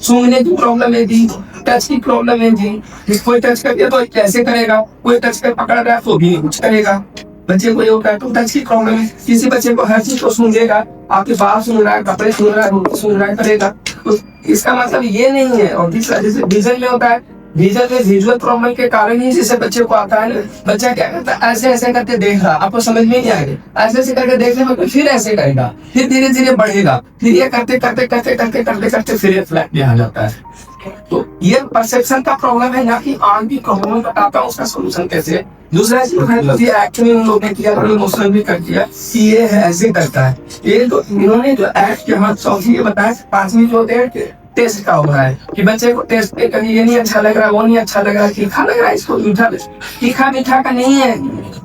सूंघने की प्रॉब्लम है जी, टच की प्रॉब्लम है जी। कोई टच कर दिया तो कैसे करेगा, कोई टच कर पकड़ रहा है तो भी कुछ करेगा। बच्चे को ये होता है तो टच की प्रॉब्लम है, किसी बच्चे को हर चीज को सूंघेगा, आपके बाल सूंघ रहा है, कपड़े सूंघ रहा है, रोटी सूंघ रहा है, करेगा। तो इसका मतलब ये नहीं है। और जैसे विजन में होता है, विजन में विजुअल प्रॉब्लम के कारण ही जैसे बच्चे को आता है, बच्चा क्या करता है, ऐसे ऐसे करके देख रहा, आपको समझ में नहीं आएगा, ऐसे ऐसे करके देखने में फिर ऐसे करेगा, फिर धीरे धीरे बढ़ेगा, फिर ये करते करते करते करते करते करते फिर ये फ्लैट में आ जाता है। तो ये परसेप्शन का प्रॉब्लम है, ना कि आम की प्रॉब्लम बताता हूँ उसका सोल्यूशन कैसे है। दूसरा एक्चुअली उन लोगों ने किया, इमोशनल भी कर दिया कि ये है ऐसे करता है। ये तो इन्होंने जो एक्ट के हाथ चौथी ये बताया, 5वीं जो होते हैं टेस्ट का हो रहा है कि बच्चे को टेस्ट पे कभी ये नहीं अच्छा लग रहा, वो नहीं अच्छा लग रहा, तीखा लग रहा है, इसको मीठा, तीखा मीठा का नहीं है।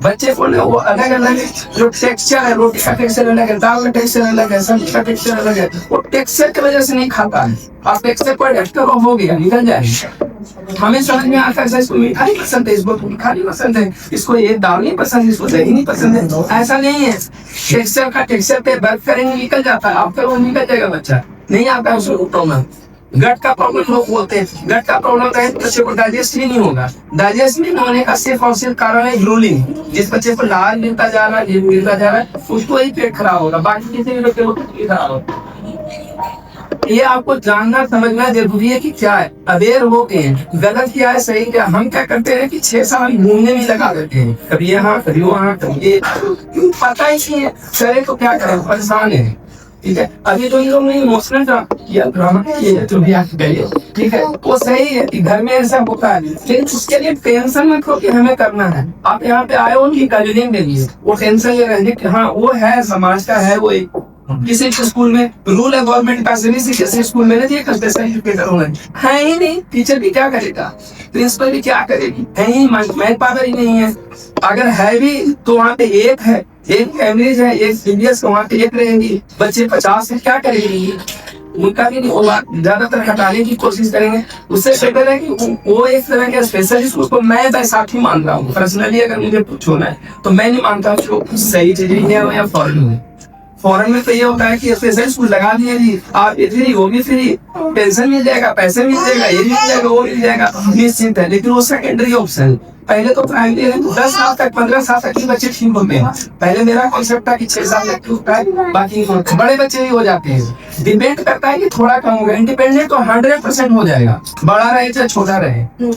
बच्चे को वो अलग अलग जो टेक्सचर है, रोटी का टेक्सचर अलग है, दाल का टेक्सचर अलग है, सब्जी का टेक्सचर अलग है, वो टेक्सचर की वजह से नहीं खाता है। आप टेक्सचर पर अटका हो गया, निकल जाएगा। हमें समझ में आता है इसको मीठा नहीं पसंद है, इसको तीखा नहीं पसंद है, इसको ये दाल नहीं पसंद, इसको दही नहीं पसंद है, ऐसा नहीं है। टेक्सचर का टेक्सचर पे वर्क करेंगे, निकल जाता है, आपका वो निकल जाएगा, बच्चा नहीं आता है उसको प्रॉब्लम। गट का प्रॉब्लम लोग बोलते हैं, गट का प्रॉब्लम है बच्चे को डाइजेस्ट ही नहीं होगा। डाइजेस्ट नहीं होने का सिर्फ और सिर्फ कारण है ग्रूलिंग। जिस बच्चे को लाल गिरता जा रहा है, गिरता जा रहा है, उसको ही पेट खराब होगा, बाकी किसी भी बच्चे को खराब होगा। ये आपको जानना समझना जरूरी है कि क्या है, अवेयर हो गए गलत क्या है सही क्या। हम क्या करते हैं कि 6 साल घूमने में लगा देते हैं, कभी यहाँ कभी वहाँ कभी ये, पता ही नहीं है करे तो क्या करें, परेशान है। ठीक है, अभी तो इन लोग ने इमोशनल ड्रामा किया जो भी आप करिए, ठीक है, वो सही है कि घर में ऐसा होता है, लेकिन उसके लिए टेंशन मत लो कि हमें करना है। आप यहाँ पे आए हो उनकी गाइडलाइन के लिए, वो टेंशन ये रहने कि हाँ वो है समाज का है, वो एक किसी स्कूल में रूल है गवर्नमेंट का, किसी स्कूल में नहीं करते सही एजुकेटर होंगे, है ही नहीं, टीचर भी क्या करेगा, प्रिंसिपल भी क्या करेगी, है ही मैन पावर ही नहीं है। अगर है भी तो वहाँ पे एक है, एक एवरेज है, एक सीरियस वहाँ पे एक रहेगी, बच्चे 50 है, क्या करेंगे, उनका भी नहीं होगा, ज्यादातर हटाने की कोशिश करेंगे। उससे बेटर है कि वो एक तरह के स्पेशलिस्ट, उसको मैं बैसाखी मान रहा हूँ पर्सनली। अगर मुझे पूछो मैं तो मैं नहीं मानता हूँ सही चीज है या फॉरेन में। फॉरेन में तो ये होता है कि स्पेशल स्कूल लगा दिया जी, आप ये फ्री वो भी फ्री, पेंशन मिल जाएगा, पैसे मिल जाएगा, ये भी मिल जाएगा, वो मिल जाएगा, निश्चिंत है। लेकिन वो सेकेंडरी ऑप्शन, पहले तो प्राइमरी 10 साल तक 15 साल तक बच्चे ठीक होते हैं। पहले मेरा कॉन्सेप्ट था कि 6 साल तक होता है, बाकी बड़े बच्चे भी हो जाते हैं। डिपेंड करता है कि थोड़ा कम होगा, इंडिपेंडेंट तो 100% हो जाएगा, बड़ा रहे चाहे छोटा रहे,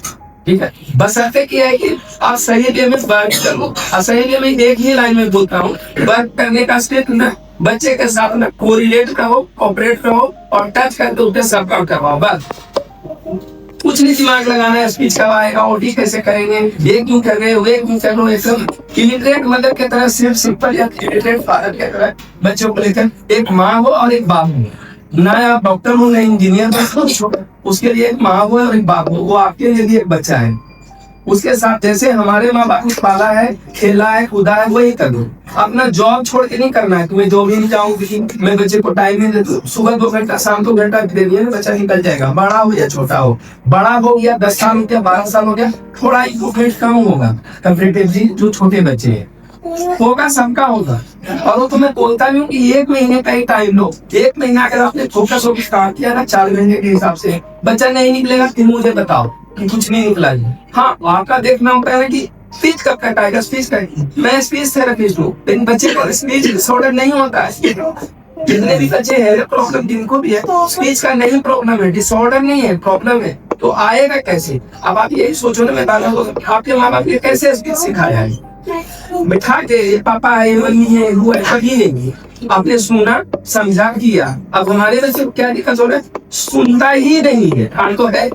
ठीक है। बस अर्थ क्या है कि आप सही वे में वर्क करो। सही वे में एक ही लाइन में बोलता हूँ, वर्क करने का स्टेप ना बच्चे के साथ में कोरिलेट करो, कोऑपरेट करो और टच करके उसे सपोर्ट करवाओ, बस कुछ नहीं दिमाग लगाना है। स्पीच कब आएगा, ओटी कैसे करेंगे, ये क्यों कर रहे हो, वे क्यों कर रहे हो, एकदम इलिटरेट मदर की तरह, सिर्फ सिंपल या इलिटरेट फादर की तरह बच्चों को लेकर एक माँ हो और एक बाप हो। ना आप डॉक्टर हो ना इंजीनियर हो, उसके लिए एक माँ हो और एक बाप हो, वो आपके लिए एक बच्चा है। उसके साथ जैसे हमारे माँ बाप ने पाला है, खेला है, कूदा है, वही कर दो। अपना जॉब छोड़ के नहीं करना है, तुम्हें जॉब ही नहीं जाऊंगी, मैं बच्चे को टाइम नहीं देता, सुबह 2 घंटा शाम 2 घंटा दे दिए, बच्चा निकल जाएगा, बड़ा हो या छोटा हो। बड़ा हो गया 10 साल हो गया, 12 साल हो गया, थोड़ा इम्प्रूवमेंट कम होगा कंपैरेटिवली जो छोटे बच्चे हैं, होगा, सबका होगा। और वो तो मैं बोलता भी हूँ कि 1 महीने का ही टाइम लो। 1 महीना अगर आपने फोकस होकर स्टार्ट किया ना 4 महीने के हिसाब से, बच्चा नहीं निकलेगा कि मुझे बताओ कि कुछ नहीं निकला जी। हाँ, आपका देखना होता है कि स्पीच कब तक आएगा, स्पीच का मैं स्पीच थेरेपिस्ट हूँ, लेकिन बच्चे को स्पीच डिसऑर्डर नहीं होता है। जितने भी बच्चे हेयर प्रॉब्लम जिनको भी है, स्पीच का नहीं प्रॉब्लम है, डिसऑर्डर नहीं है, प्रॉब्लम है। तो आएगा कैसे? अब आप यही सोचो ना, मैं आपके माँ बाप ने कैसे स्पीच सिखाया है, बिठा के पापा है, मम्मी है, वो है, कभी नहीं। आपने सुना, समझा, किया। अब हमारे में से क्या दिक्कत हो रहा है, सुनता ही नहीं है। कान तो है,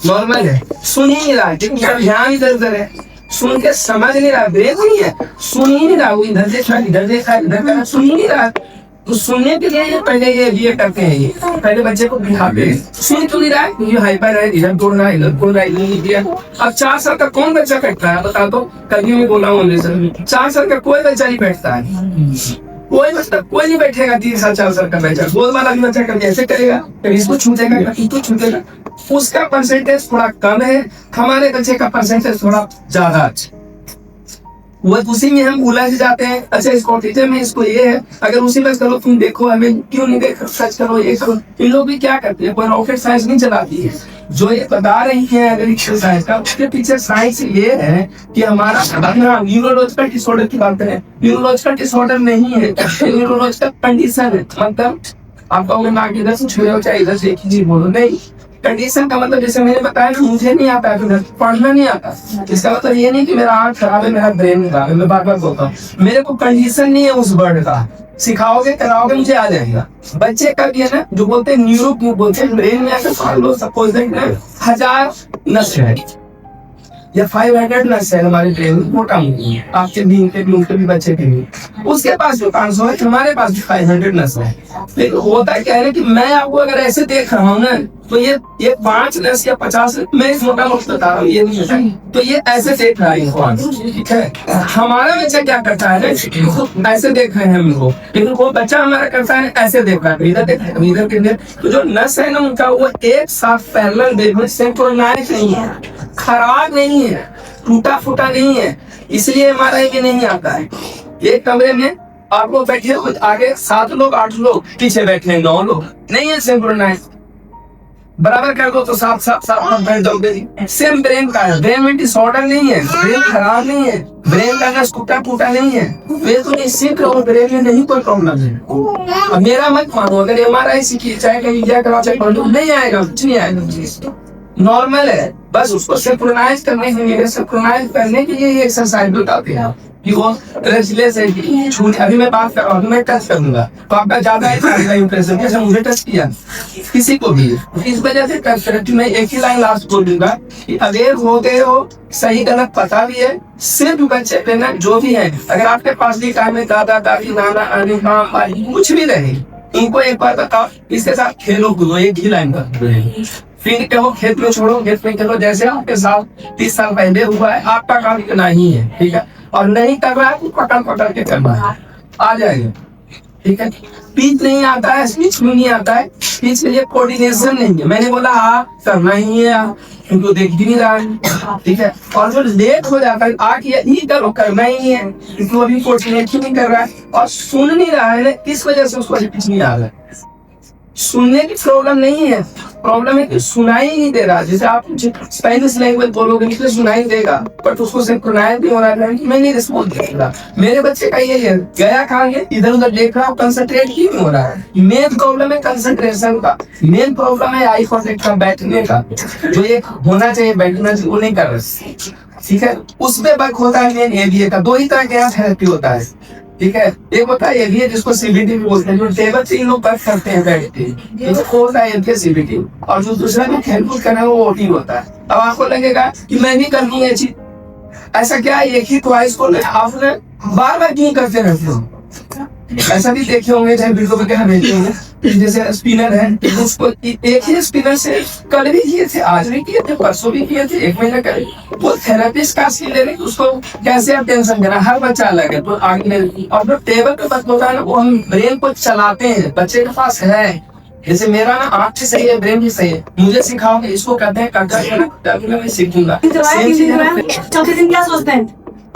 नॉर्मल है, सुन ही नहीं रहा है, लेकिन उसका ध्यान इधर उधर है, सुन के समझ नहीं रहा, ब्रेक नहीं है, सुन ही नहीं रहा, वो इधर देखा इधर देखा इधर देखा, सुन ही नहीं रहा। तो सुनने के लिए पहले ये करते हैं, ये पहले बच्चे को बिठाते हैं, सुन क्यों नहीं रहा है, ये हाइपर है, इधर तोड़ रहा है, इधर तोड़ रहा है, इधर दिया। अब 4 साल का कौन बच्चा बैठता है, बता दो। कभी मैं बोला हूँ सर, 4 साल का कोई बच्चा नहीं बैठता है, कोई नहीं बैठेगा 3 साल 4 साल का बच्चा। गोल वाला भी बच्चा कभी ऐसे करेगा, कभी इसको छूटेगा, कभी इसको छूटेगा। उसका परसेंटेज थोड़ा कम है, हमारे बच्चे का परसेंटेज थोड़ा ज्यादा अच्छा। वो उसी में हम उलझ जाते हैं। अच्छा, इसको टीचर में इसको ये है, अगर उसी में करो तुम देखो हमें क्यों नहीं देखो, सच करो, ये करो। इन लोग भी क्या करते हैं, कोई रॉकेट साइंस नहीं चलाती है। जो ये बता रही है अगर एक्सरसाइज का, उसके पीछे साइंस ये है कि हमारा न्यूरोलॉजिकल डिसऑर्डर की बात है। न्यूरोलॉजिकल डिसऑर्डर नहीं है, न्यूरोलॉजिकल कंडीशन है। मतलब आप कहोगे ना कि इधर से छुड़ो चाहे इधर से एक ही चीज बोलो, नहीं। कंडीशन का मतलब जैसे मैंने बताया ना, मुझे नहीं आता है, पढ़ना नहीं आता। इसका मतलब ये नहीं कि मेरा आंख खराब है, मेरा ब्रेन खराब है, मैं बार बार बोलता हूँ। मेरे को कंडीशन नहीं है उस वर्ड का, सिखाओगे कराओगे मुझे आ जाएगा। बच्चे का भी है ना, जो बोलते हैं न्यूरो, क्यों बोलते हैं, ब्रेन में आकर मान लो सपोज 1000 नस है या 500 नस है हमारे ब्रेन में, मोटा मुंह आपके भी उनके भी बच्चे के भी। उसके पास जो 500 है, हमारे पास भी 500 नस है। लेकिन होता क्या है कि मैं आपको अगर ऐसे देख रहा हूँ ना, तो ये 5 नस या 50, मैं इस मोटा मोटा बता रहा हूँ, ये नहीं है। तो ये ऐसे देख रहा है, ठीक है। हमारा बच्चा क्या करता है ना, ऐसे देख रहे हैं हम लोग, लेकिन वो बच्चा हमारा करता है ऐसे देख रहा है, इधर देख रहा है, इधर के लिए। तो जो नस है ना उनका, वो एक साथ पैरेलल देखने सिंक्रोनाइज नहीं है, खराब नहीं है, टूटा फूटा नहीं है, इसलिए हमारा भी नहीं आता है। एक कमरे में आप लोग बैठे हो, आगे 7 लोग 8 लोग, पीछे बैठे हैं 9 लोग, नहीं है सिंक्रोनाइज। बराबर कर दो तो 7 बैठ जाओगे। सेम ब्रेन का है, ब्रेन में डिसऑर्डर नहीं है, ब्रेन खराब नहीं है, ब्रेन का नस टूटा फूटा नहीं है। वे तो निश्चित रहो, ब्रेन में नहीं कोई प्रॉब्लम है। अब मेरा मत मानो, अगर MRI सीखिए चाहे कहीं क्या कराओ चाहे नहीं आएगा, कुछ नहीं आएगा, नॉर्मल है। बस उसको सिंक्रोनाइज करने के लिए, सिंक्रोनाइज करने के लिए ये एक्सरसाइज बताते हैं कि वो रेजिलेंस है छूट। अभी मैं बात कर रहा हूँ, मैं टच करूंगा तो आपका ज्यादा इंप्रेशन, जैसे मुझे टच किया किसी को भी, इस वजह से टच करें। मैं एक ही लाइन लास्ट बोल दूंगा कि अवेयर हो गए हो, सही गलत पता भी है, सिर्फ बच्चे पे ना जो भी है, अगर आपके पास भी टाइम में दादा दादी नाना भाई कुछ भी रहे, उनको एक बार बताओ, इसके साथ खेलो कूदो, एक ही लाइन का। फिर कहो खेत में छोड़ो, खेत में खेलो, जैसे आपके साथ 30 साल पहले हुआ है। आपका काम इतना ही है, ठीक है। और नहीं कर रहा है तो पकड़ के करना है, आ जाएगा, ठीक है। स्पीच नहीं आता है, स्पीच में नहीं आता है, स्पीच के लिए कोऑर्डिनेशन नहीं है। मैंने बोला करना ही है, इनको देख भी नहीं रहा है, ठीक है। और जो लेट हो जाता है, ये करो, करना ही है, इनको अभी कोऑर्डिनेट नहीं कर रहा है और सुन नहीं रहा है, इस वजह से उसको स्पीच नहीं आ रहा है। सुनने की प्रॉब्लम नहीं है, प्रॉब्लम है कि सुनाई नहीं दे रहा। जैसे आप स्पेनिश लैंग्वेज बोलोगे निकले सुनाई देगा, बट उसको सिंक्रोनाइज नहीं हो रहा है, मैं नहीं रिस्पॉन्स देगा। मेरे बच्चे का ये है, गया कहाँ है, इधर उधर देख रहा हूँ, कंसंट्रेट ही नहीं हो रहा है। मेन प्रॉब्लम है कंसंट्रेशन का, मेन प्रॉब्लम है आई कॉन्टेक्ट का, बैठने का, जो एक होना चाहिए बैठना चाहिए वो नहीं कर रहे, ठीक है। उसमें वर्क होता है मेन एरिया का। 2 ही तरह का थेरेपी होता है, ठीक है। एक होता है एरिया जिसको CBT भी बोलते हैं, जो टेबल से इन लोग वर्क करते हैं बैठ के, वो होता है इनके CBT। और जो दूसरा भी खेलकूद करना है वो OT होता है। अब आपको लगेगा कि मैं भी कर लूँ ये चीज, ऐसा क्या है, एक ही ट्वाइस को आपने बार बार क्यों करते रहते हो। ऐसा भी देखे होंगे, चाहे वीडियो वगैरह भेजे होंगे, जैसे स्पिनर है, उसको एक ही स्पिनर से कल भी किए थे, आज भी किए थे, परसों भी किए थे, 1 महीना करे। वो थेरेपिस्ट का स्किल है, उसको कैसे आप टेंशन देना, हर बच्चा अलग है। तो आगे और जो टेबल पे बात होता है ना, वो हम ब्रेन को चलाते हैं, बच्चे के पास है। जैसे मेरा ना आँख भी सही है, ब्रेन भी सही है, मुझे सिखाओगे, इसको कहते हैं करके मैं सीखूंगा। चौथे दिन क्या सोचते हैं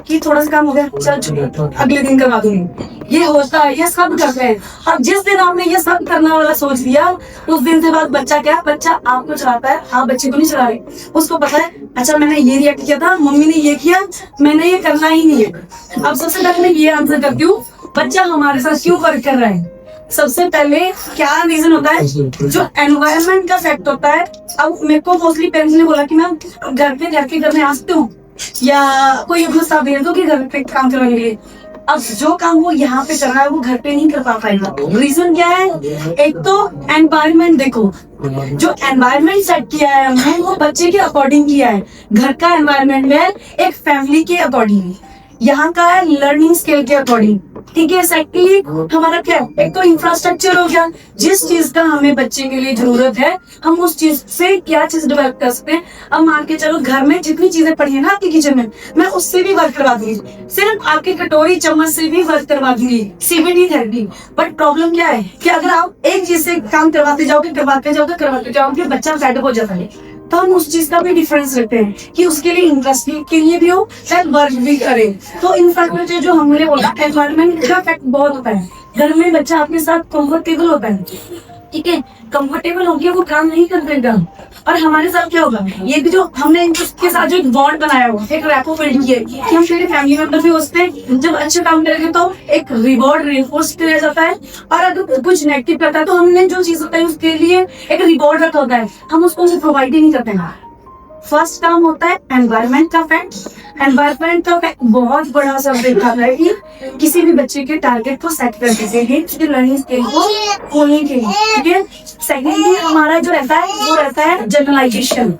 कि थोड़ा सा काम हो गया, चल छुट्टी, अगले दिन करवा दूंगी। ये होता है, ये सब करते हैं। अब जिस दिन आपने ये सब करने वाला सोच लिया, उस दिन से बाद बच्चा बच्चा आपको चलाता है, आप बच्चे को नहीं चला रहे। उसको पता है, अच्छा मैंने ये रिएक्ट किया था, मम्मी ने ये किया, मैंने ये करना ही नहीं है। अब सबसे पहले मैं ये आंसर करती हूँ, बच्चा हमारे साथ क्यों वर्क कर रहा है। सबसे पहले क्या रीजन होता है, जो एनवायरनमेंट का फैक्ट होता है। अब मेरे को मोस्टली पेरेंट्स ने बोला कि मैं घर में आ सकती हूँ या कोई प्रस्ताव दे दो कि घर पे काम करवाने के लिए। अब जो काम वो यहाँ पे कर रहा है वो घर पे नहीं कर पा पाएगा। रीजन क्या है? एक तो एनवायरनमेंट देखो, जो एनवायरनमेंट सेट किया है हमने वो बच्चे के अकॉर्डिंग किया है। घर का एनवायरनमेंट है एक फैमिली के अकॉर्डिंग, यहाँ का है लर्निंग स्किल के अकॉर्डिंग। ठीक है, सेकेंडली हमारा क्या, एक तो इंफ्रास्ट्रक्चर हो गया, जिस चीज का हमें बच्चे के लिए जरूरत है हम उस चीज से क्या चीज डेवलप कर सकते हैं। अब मान के चलो घर में जितनी चीजें पड़ी है ना आपके किचन में, मैं उससे भी वर्क करवा दूंगी, सिर्फ आपकी कटोरी चम्मच से भी वर्क करवा दूंगी, सीबीडी थेरेपी। बट प्रॉब्लम क्या है कि अगर आप एक चीज से काम करवाते जाओगे बच्चा फेड हो जाता है। तो हम उस चीज का भी डिफरेंस रखते हैं कि उसके लिए इंटरेस्ट के लिए भी हो चाहे वर्क भी करे। तो इंफ्रास्ट्रक्चर जो हमने बोला, एनवायरनमेंट का इफेक्ट बहुत होता है। घर में बच्चा आपके साथ कंफर्टेबल होता है, ठीक है, कंफर्टेबल हो गया वो काम नहीं कर देगा। और हमारे साथ क्या होगा, ये भी जो हमने इनके साथ जो एक बॉन्ड बनाया हुआ, एक रैपो बिल्ड किया कि हम तेरे फैमिली मेंबर भी होते हैं, जब अच्छे काम करेंगे तो एक रिवॉर्ड रेनफोर्स किया जाता है। और अगर कुछ नेगेटिव करता है तो हमने जो चीज होता है उसके लिए एक रिवॉर्ड रखा होता है, हम उसको प्रोवाइड ही नहीं करते हैं। फर्स्ट काम होता है एनवायरनमेंट का इफेक्ट। एनवायरनमेंट का इफेक्ट बहुत बड़ा सा देखा है कि किसी भी बच्चे के टारगेट को सेट करने के लिए, उसके लर्निंग स्किल को खोलने के लिए, ठीक है। सेकेंडली हमारा जो रहता है वो रहता है जनरलाइजेशन।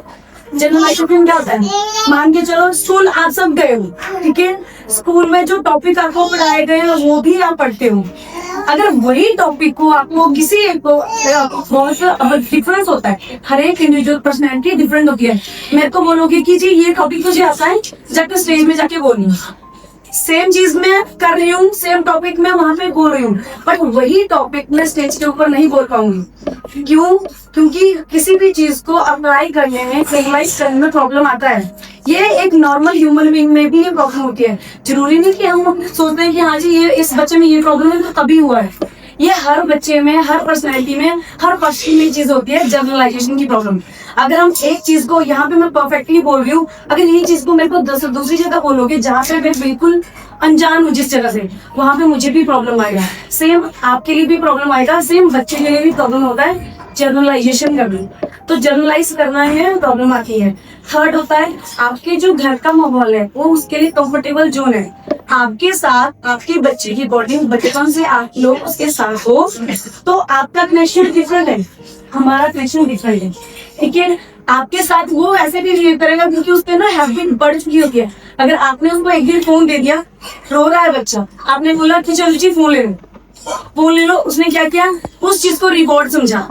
जनरलाइजेशन क्या होता है, मान के चलो स्कूल आप सब गए हो, ठीक है, स्कूल में जो टॉपिक आपको पढ़ाए गए हैं वो भी आप पढ़ते हो। अगर वही टॉपिक को आपको किसी एक को बहुत डिफरेंस होता है, हर एक इंडिविजुअल पर्सनैलिटी डिफरेंट होती है। मेरे को बोलोगे कि जी ये टॉपिक तुझे आता है, जाके स्टेज में जाके बोलनी, सेम चीज मैं कर रही हूँ, सेम टॉपिक में वहां पे बोल रही हूँ, बट वही टॉपिक मैं स्टेज के ऊपर नहीं बोल पाऊंगी। क्यों? क्योंकि किसी भी चीज को अप्लाई करने में, रियलाइज करने में प्रॉब्लम आता है। ये एक नॉर्मल ह्यूमन बीइंग में भी ये प्रॉब्लम होती है। जरूरी नहीं कि हम सोचते हैं कि हाँ जी ये इस बच्चे में ये प्रॉब्लम है तो तभी हुआ है। ये हर बच्चे में, हर पर्सनैलिटी में, हर पर्सन में चीज होती है जनरलाइजेशन की प्रॉब्लम। अगर हम एक चीज को यहाँ पे मैं परफेक्टली बोल रही हूँ, अगर यही चीज को मेरे को दूसरी जगह बोलोगे जहाँ पे मैं बिल्कुल अनजान हूँ जिस जगह से, वहां पे मुझे भी प्रॉब्लम आएगा। सेम आपके लिए भी प्रॉब्लम आएगा, सेम बच्चे के लिए भी प्रॉब्लम होता है जनरलाइजेशन करना। तो जनरलाइज करना है प्रॉब्लम आती है। थर्ड होता है आपके जो घर का माहौल है वो उसके लिए कंफर्टेबल जोन है। आपके साथ आपके बच्चे की बॉडी बचपन से आप लोग उसके साथ हो तो आपका कनेक्शन डिफरेंट है, हमारा कनेक्शन डिफरेंट है, ठीक है। आपके साथ वो ऐसे भी बिहेव करेगा क्योंकि उसके ना हैबिट बढ़ चुकी होती है। अगर आपने उसको एक दिन फोन दे दिया, रो रहा है बच्चा, आपने बोला कि चलो जी फोन ले लो, उसने क्या किया, उस चीज को रिवॉर्ड समझा।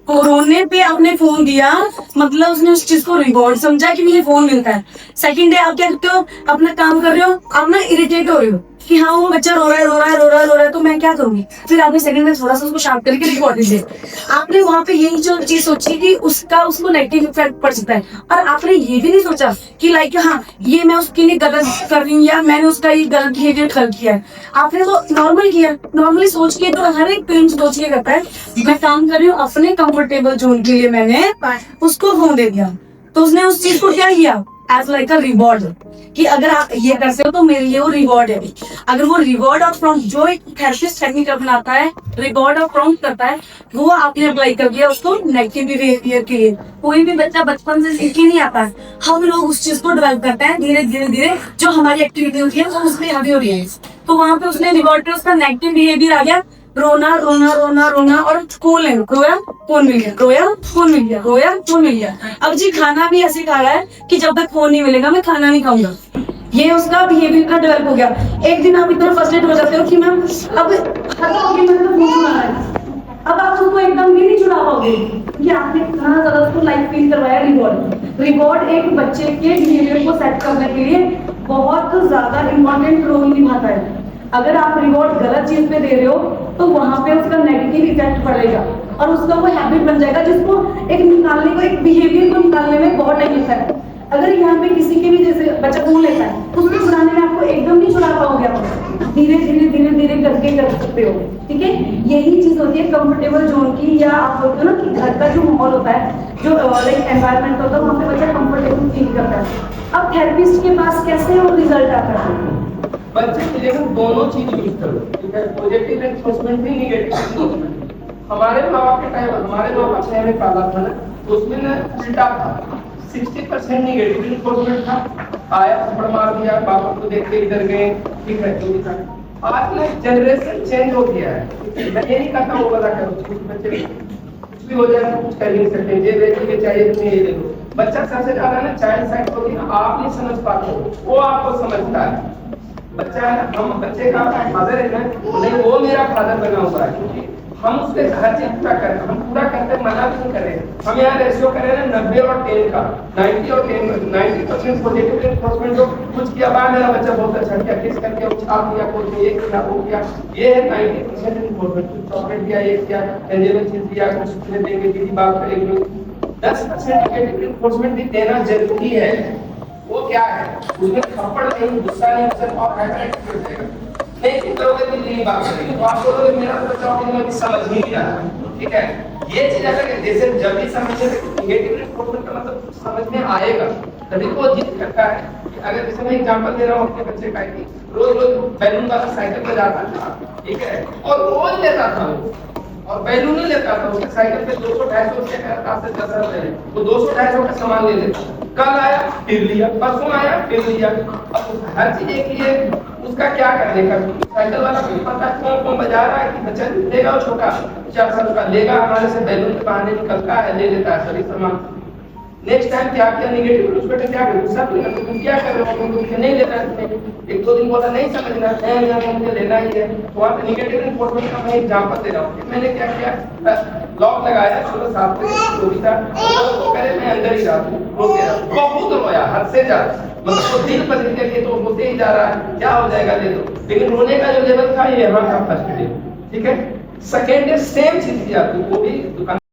रोने पे आपने फोन दिया मतलब उसने उस चीज को रिवॉर्ड समझा कि मुझे फोन मिलता है। सेकंड डे आप क्या करते हो, अपना काम कर रहे हो, आप ना इरिटेट हो रहे हो कि हाँ वो बच्चा रो रहा है तो मैं क्या करूंगी। फिर आपने सेकंड में थोड़ा सा उसको शांत करके रिकॉर्ड दे, आपने वहां पे यही जो चीज सोची कि उसको नेगेटिव इफेक्ट पड़ सकता है। और आपने ये भी नहीं सोचा कि लाइक हाँ ये मैं उसके लिए गलत कर रही हूँ या मैंने उसका ये गलत बिहेवियर कर किया है। आपने तो नॉर्मल किया, नॉर्मली सोच के, तो हर एक पेरेंट्स सोच के करता है मैं काम कर रही हूँ अपने कंफर्टेबल जोन के लिए, मैंने उसको फोन दे दिया तो उसने उस चीज को क्या किया एज लाइक अ रिवॉर्ड कि अगर आप ये करते हो तो मेरे लिए वो रिवॉर्ड है। अगर वो रिवॉर्ड और प्रॉम्प्ट जो एक थेरेपिस्ट टेक्निक अपनाता है, रिवॉर्ड और प्रॉम्प्ट करता है, वो आपने अप्लाई कर दिया उसको नेगेटिव बिहेवियर के लिए। कोई भी बच्चा बचपन से सीख ही नहीं आता है, हम लोग उस चीज को डेवलप करते हैं धीरे धीरे जो हमारी एक्टिविटी होती है वो उसमें हावी हो रही है। तो वहां पे उसने रिवॉर्ड पे उसका नेगेटिव बिहेवियर आ गया, रोना और फोन ले रोया फोन मिल गया, रोया फोन मिल गया, रोया फोन मिल गया। अब जी खाना भी ऐसे खा रहा है कि जब तक फोन नहीं मिलेगा मैं खाना नहीं खाऊंगा। ये उसका बिहेवियर का डेवलप हो गया। एक दिन आप इतना फ्रस्ट्रेट हो जाते हो कि मैम अब फोन छुड़ा रहा है, अब आप उसको एकदम भी नहीं छुड़ा पाओगे कि आपने इतना ज्यादा उसको लाइफ फील करवाया। रिवॉर्ड एक बच्चे के बिहेवियर को सेट करने के लिए बहुत ज्यादा इंपॉर्टेंट रोल निभाता है। अगर आप रिवॉर्ड गलत चीज पे दे रहे हो तो वहां पे उसका नेगेटिव इफेक्ट पड़ेगा और उसका वो हैबिट बन जाएगा जिसको एक बिहेवियर को निकालने में बहुत टाइम लगता है। अगर यहाँ पे किसी के भी जैसे बच्चा फोन लेता है उसको छुड़ाने में आपको एकदम नहीं छुड़ा पाओगे, आप धीरे धीरे करके कर सकते हो, ठीक है। यही चीज होती है कंफर्टेबल जोन की, या आप बोलते हो ना कि घर का जो माहौल होता है, जो एनवायरनमेंट होता है वहाँ पे बच्चा कंफर्टेबल फील करता है। अब थेरेपिस्ट के पास कैसे वो रिजल्ट आता है, बच्चे के लिए दोनों चीज यूज करो, ठीक है, पॉजिटिव रिइंफोर्समेंट भी नेगेटिव रिइंफोर्समेंट। हमारे माँ बाप के टाइम, हमारे माँ बाप छह में पाला था ना, उसमें ना उल्टा था, 60% नेगेटिव रिइंफोर्समेंट था। आया थप्पड़ मार दिया, पापा को देख के इधर गए, ठीक है जो भी था। आज ना जनरेशन चेंज हो गया है। मैं ये नहीं कहता वो वाला करो, कुछ बच्चे कुछ भी हो जाए तो कुछ कर नहीं सकते, ये बेटी के चाहिए तुम्हें ये दे दो। बच्चा सबसे ज्यादा ना चाइल्ड साइड होती है ना, आप नहीं समझ पाते हो, वो आपको समझता है। बच्चा है ना, हम बच्चे का फादर है ना, नहीं वो मेरा फादर बना हुआ है, क्योंकि हम उसके हर चीज पूरा करें, हम पूरा करते मना भी नहीं करें। हम यहाँ रेशियो करें ना 90 और 10 का, 90 और 10, 90% पॉजिटिव रिइंफोर्समेंट। जो कुछ किया बाद मेरा बच्चा बहुत अच्छा किया, किस करके उछाल दिया, कोच ने ये किया वो किया, ये है 90% रिइंफोर्समेंट। चॉकलेट दिया, ये किया, टेंजिबल चीज दिया, कुछ चीजें देंगे, दीदी बात करेगी। 10% नेगेटिव रिइंफोर्समेंट भी देना जरूरी है। वो क्या है, उसमें थप्पड़ नहीं, गुस्सा नहीं, सिर्फ और हाइपर एटीट्यूड देगा। नहीं करोगे तो नहीं बात करेंगे, तो आप बोलोगे मेरा बच्चा में समझ ही नहीं रहा। ठीक है, ये चीज अगर जैसे जब भी समझे नेगेटिव रिइंफोर्समेंट का मतलब कुछ समझ में आएगा, तभी वो जिद करता है। अगर जैसे मैं एग्जांपल दे रहा हूँ अपने बच्चे का, रोज रोज बैलून वाला साइकिल पे जाता था, ठीक है, और रोज लेता था वो, और बैलून नहीं लेता था, उसके साइकिल पे 200-250 रुपया का रास्ते से 10 रुपए, वो 200-250 का सामान ले लेता। कल आया फिर लिया, परसों आया फिर लिया। अब हर चीज एक ही है, उसका क्या करने का, साइकिल वाला को पता है कौन बजा रहा है कि बच्चा लेगा और छोटा 400 का लेगा, हमारे से बैलून के बहाने निकलता है, ले लेता है सभी सामान। नेक्स्ट टाइम क्या किया, नेगेटिव उसको क्या कर, गुस्सा तो तुम क्या कर रहे हो, तुम नहीं लेना है। एक दो दिन बोला नहीं समझना है, मुझे लेना ही है, तो वहाँ पे नेगेटिव रिइंफोर्समेंट का मैं एग्जांपल दे रहा हूँ। मैंने क्या किया, लॉक लगाया, सुबह 7 बजे रोटी था, तो करे मैं अंदर ही रहा, रोते रहा, बहुत रोया हद से ज्यादा, मतलब वो दिल पर के तो होते ही जा रहा है, क्या हो जाएगा ले दो, लेकिन रोने का जो लेवल था ये यहाँ था फर्स्ट डे। ठीक है, सेकेंड डे सेम चीज किया, वो भी दुकान